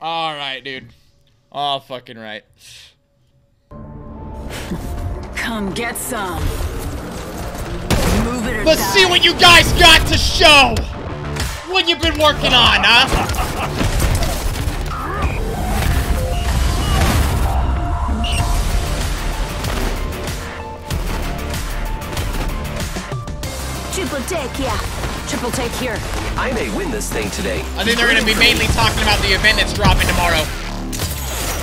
All right, dude. All fucking right. Come get some. Move it or Let's die. see what you guys got to show. What you been working on, huh? Triple take, yeah. Triple take here. I may win this thing today. I think they're going to be mainly talking about the event that's dropping tomorrow.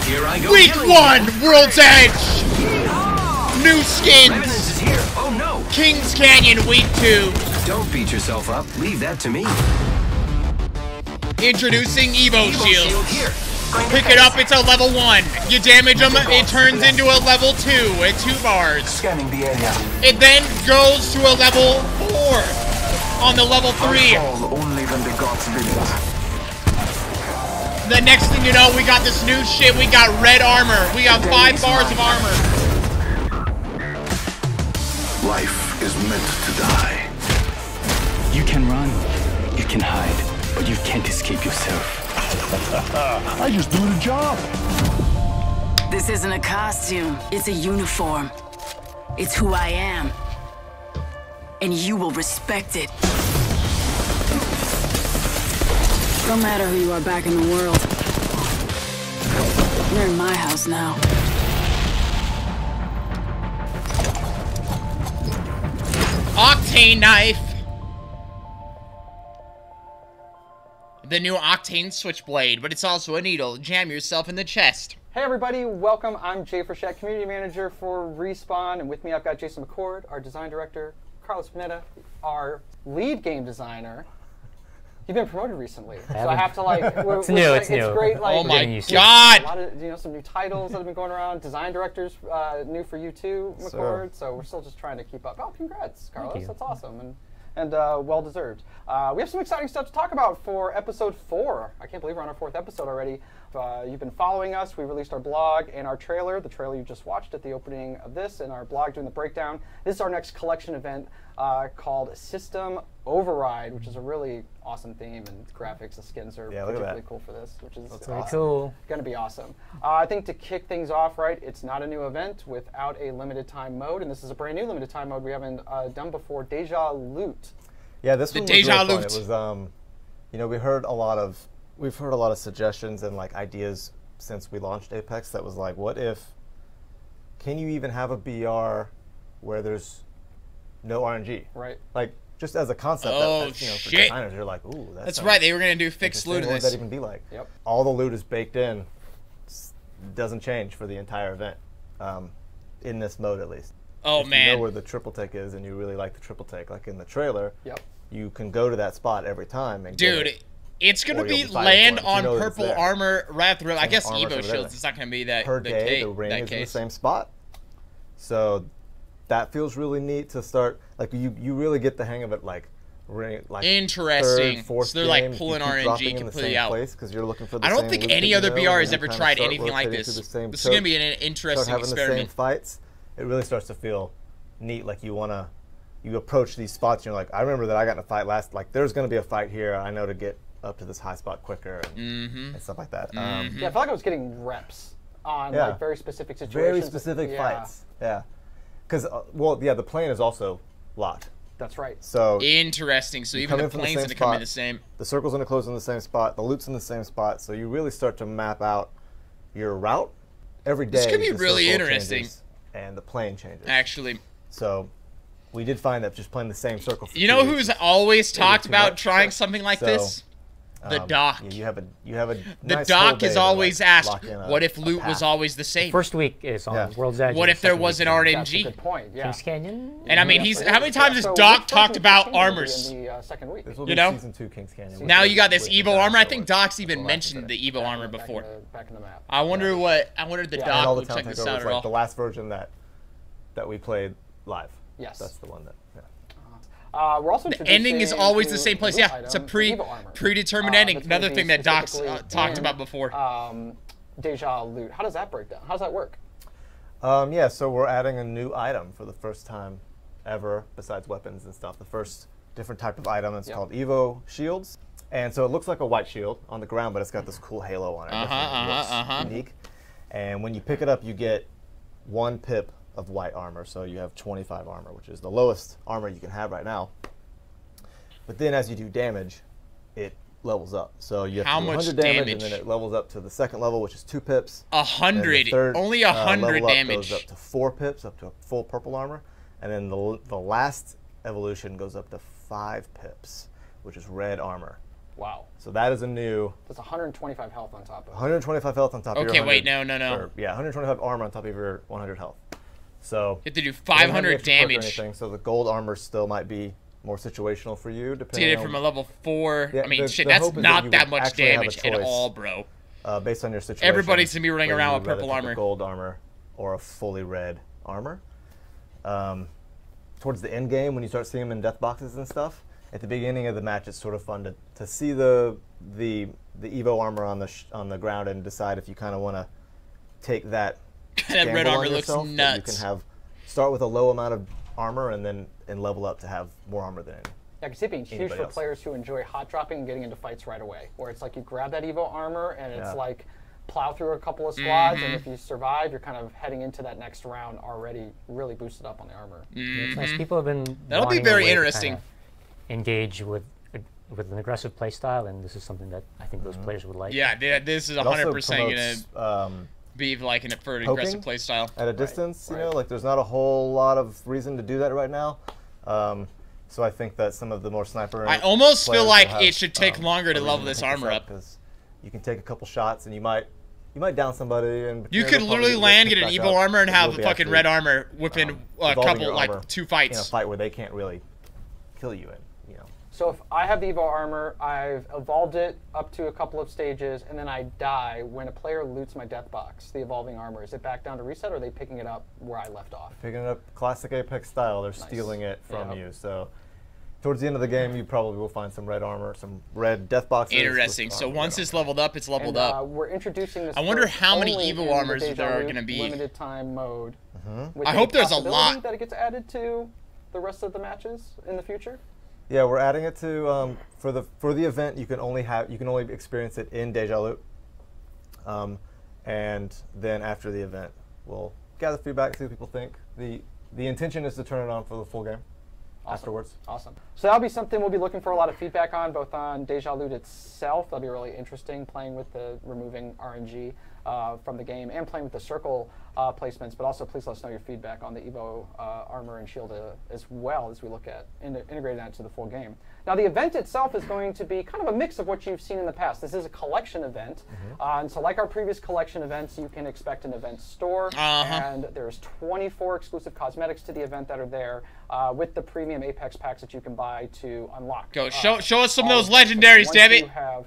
Here I go. Week 1, World's Edge. New skins. Revenant is here. Oh no. Kings Canyon Week 2. Don't beat yourself up. Leave that to me. Introducing Evo Shield. Here. Pick it up, it's a level 1. You damage them, it turns into a level 2 at 2 bars. Scanning the area. It then goes to a level 4 on the level 3. Fall only when the gods will it. The next thing you know, we got this new shit. We got red armor. We got 5 bars of armor. Life is meant to die. You can run, you can hide, but you can't escape yourself. I just do the job. This isn't a costume. It's a uniform. It's who I am. And you will respect it. No matter who you are back in the world. You're in my house now. Octane knife. The new Octane switchblade, but it's also a needle. Jam yourself in the chest. Hey everybody, welcome. I'm Jay Frechette, Community Manager for Respawn, and with me I've got Jason McCord, our Design Director, Carlos Pineda, our Lead Game Designer. You've been promoted recently, so I have to like. It's new. It's new. Great, like, Oh my God! God! A lot of some new titles that have been going around. Design directors new for you too, McCord. So we're still just trying to keep up. Oh, congrats, Carlos! That's awesome and well deserved. We have some exciting stuff to talk about for episode 4. I can't believe we're on our 4th episode already. You've been following us. We released our blog and our trailer, the trailer you just watched at the opening of this, and our blog doing the breakdown. This is our next collection event called System Override, which is a really awesome theme, and graphics, the skins are particularly cool for this, which is cool. Going to be awesome. I think to kick things off, right, it's not a new event without a limited time mode, and this is a brand new limited time mode we haven't done before, Deja Loot. Yeah, this one was really Deja fun. Loot. It was, you know, we've heard a lot of suggestions and like ideas since we launched Apex. That was like, what if? Can you even have a BR where there's no RNG? Right. Like just as a concept. Oh, that, you know, for shit. designers, you're like, ooh, That's right. They were gonna do fixed loot in What would this. that even be like? Yep. All the loot is baked in. Doesn't change for the entire event. In this mode, at least. Oh if man. you know where the triple take is, and you really like the triple take, like in the trailer. Yep. You can go to that spot every time and Dude, get it. it's gonna Or you'll be be fighting land for it. You on know that it's purple there. armor rather. I guess armor's Evo over there. shields. It's not gonna be that Per day, the ring is in the case. same spot. So that feels really neat to start. Like you really get the hang of it. Like ring, like Interesting. Third, fourth So they're like game, you pulling keep RNG dropping in the completely same out. place because you're looking for the I don't same think loot any that other you know, BR and has you ever kinda tried start anything like rotating this. through the same This is gonna choke, be an start interesting having the same experiment. fights. It really starts to feel neat. Like you approach these spots. And you're like, I remember that I got in a fight last. Like there's gonna be a fight here. I know to get up to this high spot quicker and stuff like that. Yeah, I felt like I was getting reps on like very specific situations. Very specific fights. Yeah. Because, the plane is also locked. That's right. So Interesting. So even the plane's gonna come in the same. The circle's gonna close in the same spot. The loot's in the same spot. So you really start to map out your route every day. This could be the really circle interesting. changes And the plane changes. Actually. So we did find that just playing the same circle for You know 2 who's weeks always talked too about much. trying something like this? The doc. You have a The nice doc whole day is to, always like, asked, lock in what if a loot was path. always the same? First week is on World's Edge. What if there second was an week is That's a RNG? good point. Yeah. Kings Canyon? And I mean, how many times has So Doc which talked version about of Kings Canyon will be armors? in the second week? This will You be know? season 2 Kings Canyon. Now with you got the- this with the Evo armor. I dinosaurs. think Doc's even That's what mentioned happened the Evo armor Back in before. back in the map. I wonder what. I wonder if the Yeah. And Doc all the will town check this takeover out was at like all. the last version that we played live. Yes. That's the one that. Yeah. We're also The ending is always the same place. new Yeah, it's a item, the Evo Armor. predetermined ending. That's gonna Another be thing that Doc's specifically talked in, about before. Deja Loot. How does that break down? How does that work? Yeah, so we're adding a new item for the first time ever, besides weapons and stuff. The first different type of item. It's called Evo Shields. And so it looks like a white shield on the ground, but it's got this cool halo on it. It looks unique. And when you pick it up, you get 1 pip of white armor. So you have 25 armor, which is the lowest armor you can have right now. But then as you do damage, it levels up. So you have to do 100 damage, and then it levels up to the second level, which is 2 pips. 100. Only 100 level damage. Goes up to 4 pips, up to a full purple armor. And then the last evolution goes up to 5 pips, which is red armor. Wow. So that is a new... That's 125 health on top of it. 125 health on top of your 100. Okay, wait, no. Yeah, 125 armor on top of your 100 health. So... You have to do 500 damage. So the gold armor still might be more situational for you, depending on... from a level 4. Yeah, I mean, shit, that's not that much damage at all, bro. Based on your situation. Everybody's going to be running around with purple armor. Gold armor or a fully red armor. Towards the end game, when you start seeing them in death boxes and stuff, at the beginning of the match, it's sort of fun to see the Evo armor on the ground and decide if you kind of want to take that. That red armor looks nuts. You can start with a low amount of armor and level up to have more armor than Yeah, I can see it being huge for players who enjoy hot dropping and getting into fights right away, where it's like you grab that Evo armor and it's like plow through a couple of squads, and if you survive, you're kind of heading into that next round already really boosted up on the armor. It's nice. People have been that'll be very interesting. Engage with an aggressive play style, and this is something that I think those players would like. Yeah, this is 100% gonna be like an aggressive play style at a distance. You know, like there's not a whole lot of reason to do that right now. So I think that some of the more sniper. I almost feel like it should take longer to level this armor up because you can take a couple shots and you might down somebody, and you could literally land, get an Evo armor, and have fucking red armor within a couple, like 2 fights. In a fight where they can't really kill you in. So if I have the Evo armor, I've evolved it up to a couple of stages, and then I die when a player loots my death box, the evolving armor. Is it back down to reset, or are they picking it up where I left off? Picking it up classic Apex style. They're stealing it from you. So towards the end of the game, you probably will find some red armor, some red death boxes. Interesting. So once it's leveled up, it's leveled up. We're introducing this. I wonder how many Evo armors there are going to be. Limited time mode. I hope there's a lot. That it gets added to the rest of the matches in the future. Yeah, we're adding it to for the event. You can only experience it in Deja Loot, and then after the event, we'll gather feedback, see what people think. The intention is to turn it on for the full game afterwards. Awesome. So that'll be something we'll be looking for a lot of feedback on, both on Deja Loot itself. That'll be really interesting, playing with the removing RNG from the game and playing with the circle placements, but also please let us know your feedback on the Evo armor and shield as well as we look at integrating that into the full game. Now the event itself is going to be kind of a mix of what you've seen in the past. This is a collection event, and so like our previous collection events, you can expect an event store, and there's 24 exclusive cosmetics to the event that are there with the premium Apex packs that you can buy to unlock. Go show us some of those legendaries, damn it! You have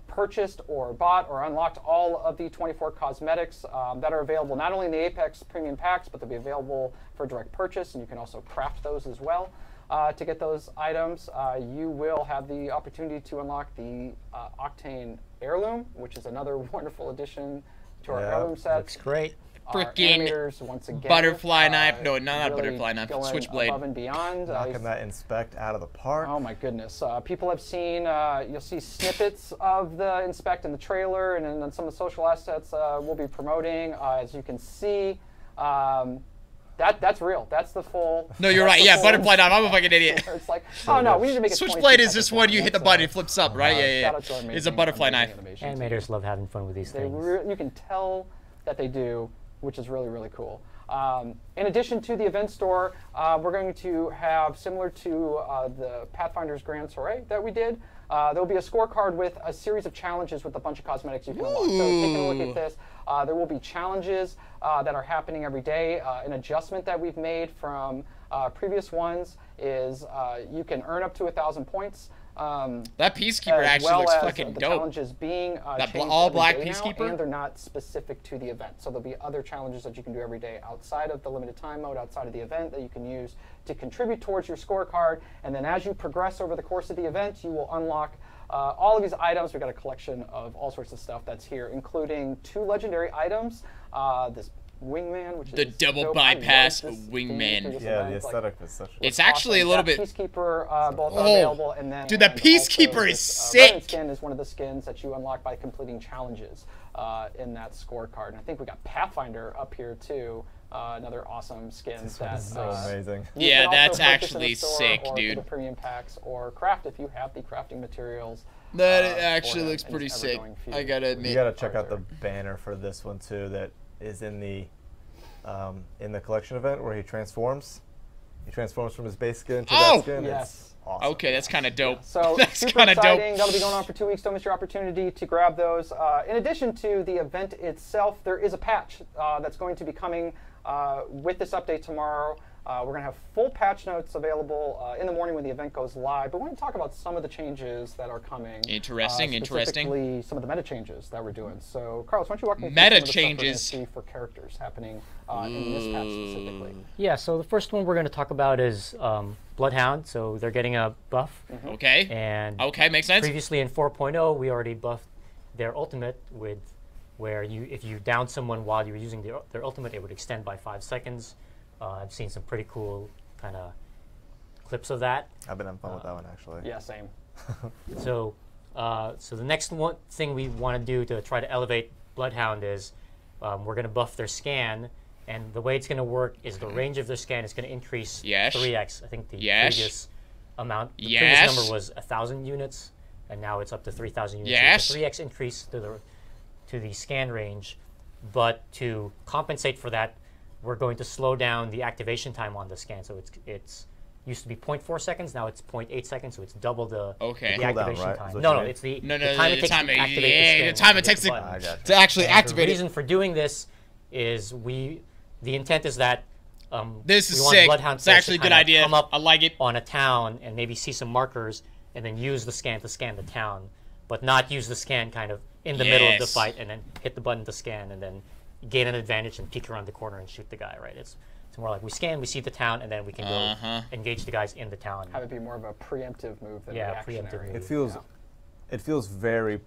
purchased or bought or unlocked all of the 24 cosmetics that are available not only in the Apex premium packs, but they'll be available for direct purchase, and you can also craft those as well. To get those items, you will have the opportunity to unlock the Octane Heirloom, which is another wonderful addition to our heirloom set. Looks great. Freaking once again, butterfly knife. No, not really butterfly knife. Going Switchblade. above and beyond. Knocking that inspect out of the park. Oh my goodness. People have seen, you'll see snippets of the inspect in the trailer, and then some of the social assets we'll be promoting. As you can see, that's real. That's the full. No, you're right. Yeah, butterfly knife. I'm a fucking idiot. It's like, oh no, we need to make it. Switchblade is just when you hit the button, it flips up, right? Yeah. It's a butterfly knife. Animators love having fun with these things. You can tell that they do, which is really, really cool. In addition to the event store, we're going to have, similar to the Pathfinder's Grand Soiree that we did, there will be a scorecard with a series of challenges with a bunch of cosmetics you can unlock. So taking a look at this, there will be challenges that are happening every day. An adjustment that we've made from previous ones is you can earn up to 1,000 points. That Peacekeeper actually looks fucking the dope. Challenges being that all-black Peacekeeper? Now, and they're not specific to the event. So there'll be other challenges that you can do every day outside of the limited time mode, outside of the event, that you can use to contribute towards your scorecard. And then as you progress over the course of the event, you will unlock all of these items. We've got a collection of all sorts of stuff that's here, including 2 legendary items. This Wingman, which The is double dope. I love bypass this wingman. theme for this Yeah, event. the aesthetic is such. It's actually a little bit. Peacekeeper both are available, and then dude, the and Peacekeeper also is this, sick. Remnant skin is one of the skins that you unlock by completing challenges in that scorecard. And I think we got Pathfinder up here too. Another awesome skin that so amazing. you Yeah, can also that's purchase in the actually store sick, or dude. through the premium packs or craft if you have the crafting materials. That for actually him looks in pretty his sick. ever-going feud. I gotta You admit. gotta check out the banner for this one too. That is in the collection event where he transforms. He transforms from his base skin to Oh! that skin. Yes. It's awesome. Okay, that's kind of dope. So that's super kind of exciting. dope. That'll be going on for 2 weeks. Don't miss your opportunity to grab those. In addition to the event itself, there is a patch that's going to be coming with this update tomorrow. We're going to have full patch notes available in the morning when the event goes live. But we're going to talk about some of the changes that are coming. Interesting, interesting. Specifically, some of the meta changes that we're doing. So, Carlos, why don't you walk me through Meta some of the stuff we're gonna changes. see for characters happening in this patch specifically? Yeah, so the first one we're going to talk about is Bloodhound. So they're getting a buff. Okay. And Okay, makes sense. previously in 4.0, we already buffed their ultimate with where if you down someone while you were using their ultimate, it would extend by 5 seconds. I've seen some pretty cool kind of clips of that. I've been having fun with that one actually. Yeah, same. So, so the next thing we want to do to try to elevate Bloodhound is we're going to buff their scan, and the way it's going to work is the range of their scan is going to increase Yes. 3x. I think the Yes. previous amount, the Yes. previous number was 1,000 units, and now it's up to 3,000 units. Yes. So it's a 3x increase to the scan range, but to compensate for that, we're going to slow down the activation time on the scan. So it's used to be 0.4 seconds, now it's 0.8 seconds, so it's double the Okay. the Cooldown, activation right? time. Is what No, you no, mean? it's the, No, the no, time the it takes time to it- activate yeah, the the scan. time it hit takes the to- button. I got To actually And activate the it. reason for doing this is the intent is that This we is want sick. Bloodhound It's players actually a to good kinda idea. come up I like it. on a town and maybe see some markers and then use the scan to scan the town, but not use the scan kind of in the middle of the Yes. fight and then hit the button to scan and then gain an advantage and peek around the corner and shoot the guy, right? It's more like we scan, we see the town, and then we can go engage the guys in the town. Have it be more of a preemptive move than Yeah, reactionary. preemptive move. It feels very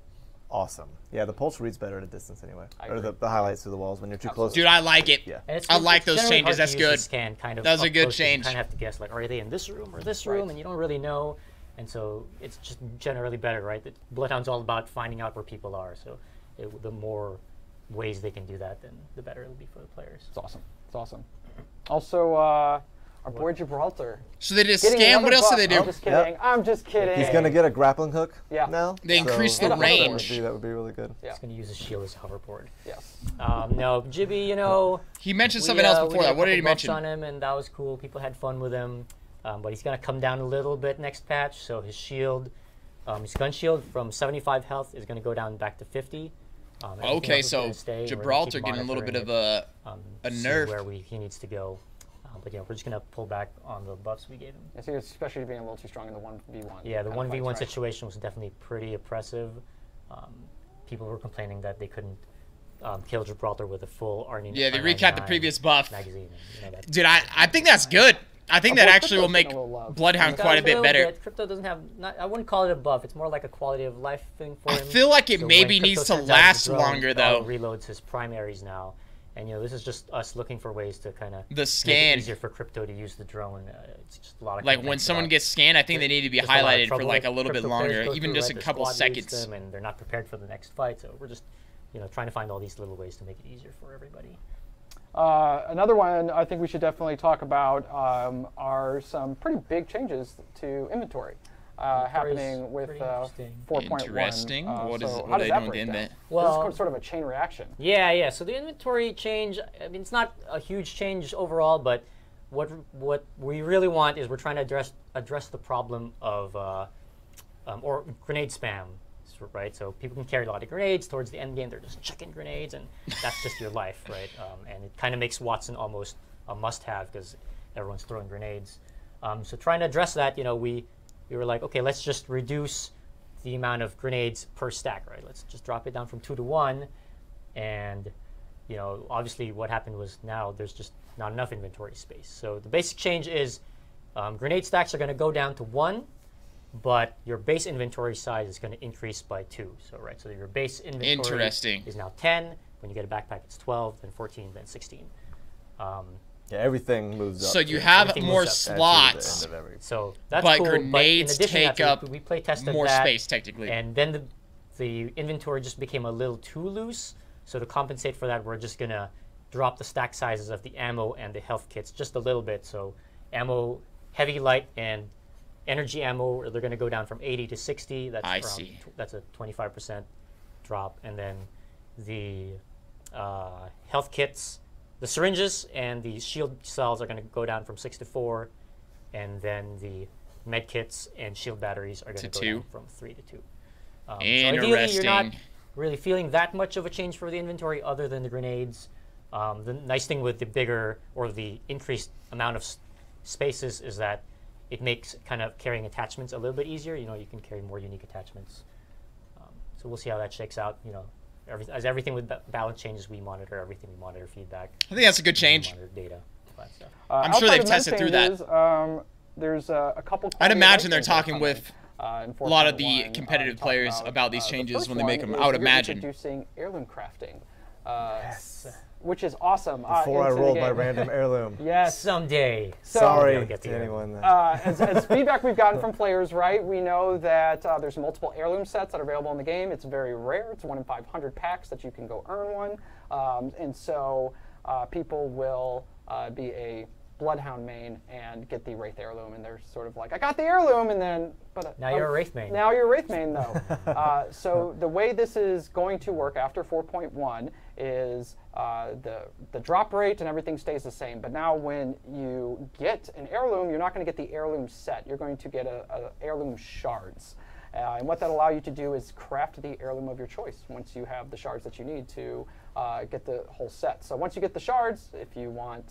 awesome. Yeah, the pulse reads better at a distance anyway. Or agree. the highlights through the walls when you're too close. Dude, I like it. Yeah. And I like those generally changes. hard That's to use the good. Scan kind of That was a up good close 'cause you change. kind of have to guess, like, are they in this room or this room? Right. And you don't really know. And so it's just generally better, right? Bloodhound's all about finding out where people are. So the more ways they can do that, then the better it'll be for the players. It's awesome. It's awesome. Also, our boy Gibraltar. So they did a Getting scam. another What else buff. did they I'm do? just kidding. I'm just kidding. He's gonna get a grappling hook Yeah. now. They increased the Hit 100 range. That would be really good. Yeah. It's going to use a shield as a hoverboard. Yes. No, Jibby, you know. He mentioned we, something else we before did a that. What did he couple buffs mention? on him, and that was cool. People had fun with him. But he's going to come down a little bit next patch. So his shield, his gun shield from 75 health is going to go down back to 50. Everything Okay, else is so gonna stay. We're gonna Gibraltar keep getting a little bit of monitoring a it, see nerf. where he needs to go. But yeah, we're just going to pull back on the buffs we gave him. I think especially being a little too strong in the 1v1. Yeah, the kind of 1v1 fights, right? situation was definitely pretty oppressive. People were complaining that they couldn't kill Gibraltar with a full Arnie. Yeah, they R99 recapped the previous buff. magazine. You know, that Dude, I think that's good. I think that Well, actually will Crypto's make getting a little love. Bloodhound It's quite a got bit little better. Crypto doesn't have. I wouldn't call it a buff. It's more like a quality of life thing for I him. feel like it So maybe when needs Crypto to turns out as last a drone, longer, it auto though. reloads his primaries now, and you know this is just us looking for ways to kind of The make scan. it easier for Crypto to use the drone. It's just a lot of Like when complaints someone about gets scanned, I think they need to be just a lot of highlighted for trouble like a that little bit Crypto players longer, go even through, just right? a Their couple squad needs seconds. them and they're not prepared for the next fight. So we're just, trying to find all these little ways to make it easier for everybody. Another one I think we should definitely talk about are some pretty big changes to inventory happening with pretty interesting. 4.1. Interesting. What so are how they does that doing with the break down? invent? Well- This is sort of a chain reaction. Yeah. So the inventory change, I mean, it's not a huge change overall, but what we really want is we're trying to address the problem of or grenade spam, right? So people can carry a lot of grenades. Towards the end game, they're just chucking grenades, and that's just your life, right? And it kind of makes Watson almost a must-have because everyone's throwing grenades. So trying to address that, we were like, okay, let's just reduce the amount of grenades per stack, right? Let's just drop it down from 2 to 1, and obviously what happened was now there's just not enough inventory space. So the basic change is grenade stacks are going to go down to 1, but your base inventory size is going to increase by 2. So so your base inventory Interesting. is now 10. When you get a backpack, it's 12, then 14, then 16. Yeah, everything moves up. So you to- have everything more moves up. slots, End of every- So that's but cool. grenades but in addition take to that, up we play tested more that, space, technically. And then the inventory just became a little too loose. So to compensate for that, we're just gonna drop the stack sizes of the ammo and the health kits just a little bit. So ammo, heavy, light, and energy ammo, they're gonna go down from 80 to 60. That's I around see. That's a 25% drop. And then the health kits, the syringes and the shield cells are going to go down from 6 to 4, and then the med kits and shield batteries are going to go 2. down from 3 to 2. So Interesting. ideally, you're not really feeling that much of a change for the inventory other than the grenades. The nice thing with the bigger or the increased amount of spaces is that it makes kind of carrying attachments a little bit easier. You know, you can carry more unique attachments. So we'll see how that shakes out. You know, as everything with balance changes, we monitor everything. We monitor feedback. I think that's a good change. We monitor data. All that stuff. I'm sure outside they've of tested through that. changes, there's a couple. I'd imagine they're quality talking changes with coming, a lot of the 4.1, competitive talk players about these the changes first when they make one them. is I would we're imagine. introducing heirloom crafting, which is awesome. Before I into the rolled my game. random heirloom. Yes. Someday. Sorry I'll get to the anyone that. As feedback we've gotten from players, right, we know that there's multiple heirloom sets that are available in the game. It's very rare. It's 1 in 500 packs that you can go earn one. And so people will be a Bloodhound main and get the Wraith heirloom, and they're sort of like, I got the heirloom, and then... but Now you're a Wraith main. Now you're a Wraith main, though. So the way this is going to work after 4.1 is the drop rate and everything stays the same. But now when you get an heirloom, you're not going to get the heirloom set. You're going to get a heirloom shards. And what that allow you to do is craft the heirloom of your choice once you have the shards that you need to get the whole set. So once you get the shards, if you want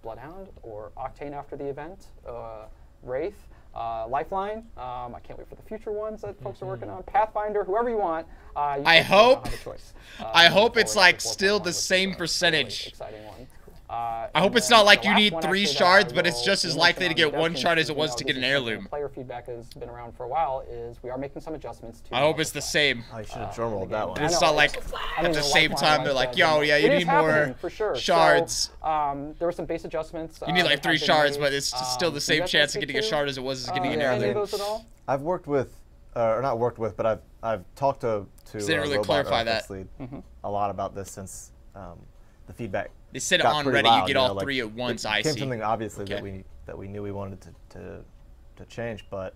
Bloodhound or Octane after the event, Wraith, Lifeline, I can't wait for the future ones that folks are working on, Pathfinder, whoever you want. I hope it's forward like to still 4.1, the which is same a really percentage. exciting one. I hope it's not like you need 3 shards, but it's just as likely to get 1 shard as it was to get an heirloom. Player feedback has been around for a while. Is we are making some adjustments to. I hope it's the same. I should have drum rolled that one. It's not like at the same time they're like, yo, yeah, you need more shards. So, there were some base adjustments. You need like 3 shards, but it's still the you same guys chance of wanna getting a speak shard to, as it was as getting an any of heirloom. those at all? I've worked with, or not worked with, but I've talked to Didn't really Robot clarify Architects that. Lead a lot lot about this since the feedback. They said got on pretty Reddit loud, you get know, all like, 3 at once. it I became see. something obviously Okay. that we knew we wanted to change, but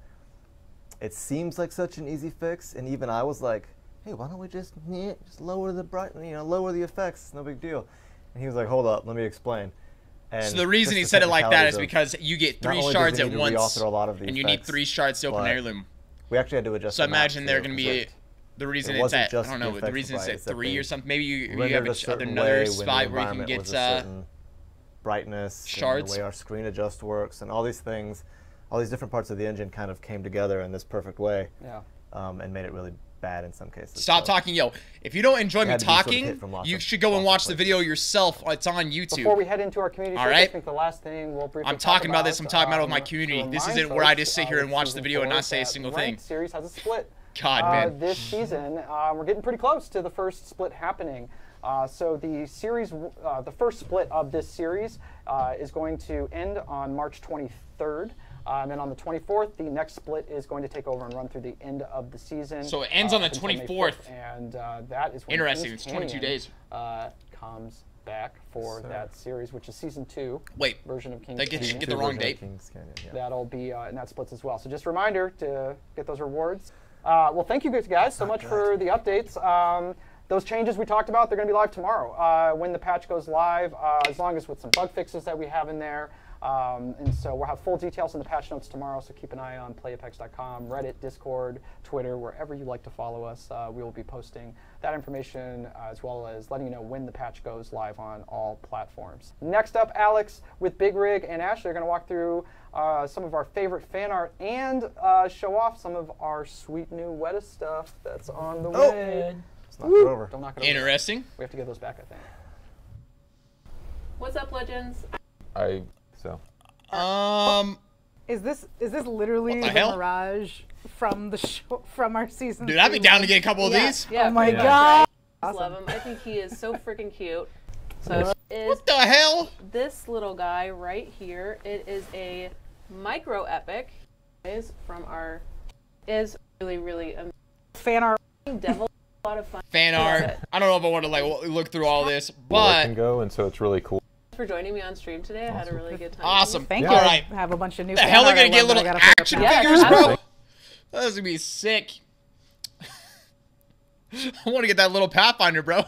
it seems like such an easy fix, and even I was like, hey, why don't we just lower the lower the effects, no big deal. And he was like, hold up, let me explain. And So the reason he just the said it like that is technicalities because you get not 3 only does shards he at need to once, reauthor a lot of the and you need effects, 3 shards to open an but heirloom. we actually had to adjust. So the map imagine they're too, going to 'cause be the reason it it's wasn't at, I just don't the know, the effects reason it's right, at it's that 3 they or something. Maybe you rendered have a certain another way when the spot where you can environment get was a certain brightness, shards. and the way our screen adjust works, and all these things, all these different parts of the engine kind of came together in this perfect way, and made it really bad in some cases. Stop so. talking, yo. If you don't enjoy me had to be sort of talking, hit from lots you of- should go and lots of watch the places. video yourself. It's on YouTube. Before we head into our community All search, right. I think the last thing we'll briefly I'm talk talking about this. I'm talking about it with my to community. This remind isn't where I folks, just sit here and with watch the season video and 4 not say a that single Ranked thing. Series has a split. God, man. This season, we're getting pretty close to the first split happening. So the series, the first split of this series is going to end on March 23rd. And on the 24th, the next split is going to take over and run through the end of the season. So it ends on the until May 24th. 5th, and that is when Interesting. King's It's 22 Canyon, days. comes back for that series, which is season 2 Wait, version of King's did I Canyon. get the wrong date? Kings Canyon, yeah. That'll be in that splits as well. So just a reminder to get those rewards. Well, thank you guys so much for the updates. Those changes we talked about, they're going to be live tomorrow when the patch goes live, as long as with some bug fixes that we have in there. And so we'll have full details in the patch notes tomorrow, so keep an eye on playapex.com, Reddit, Discord, Twitter, wherever you like to follow us. We will be posting that information as well as letting you know when the patch goes live on all platforms. Next up, Alex with Big Rig and Ashley are going to walk through some of our favorite fan art and show off some of our sweet new Weta stuff that's on the way. Let's knock it over. Don't knock it over. Interesting. We have to get those back, I think. What's up, Legends? Is this literally What the the hell? Mirage from the show, from our season? Dude, I'd be 3 down to get a couple of Yeah. these. Oh my god! Love him. I think he is so freaking cute. So is what the hell? This little guy right here. It is a micro epic. Is from our is really Fan art. devil. A lot of fun. Fan art. I don't know if I want to like look through all this, Well, it can but go, and so it's really cool. Thanks for joining me on stream today. I had a really good time. awesome. Thank All you. right. I have a bunch of new. The fan hell are art gonna I get love that little I gotta pick up action now. figures, bro? absolutely. That's gonna be sick. I want to get that little Pathfinder, bro.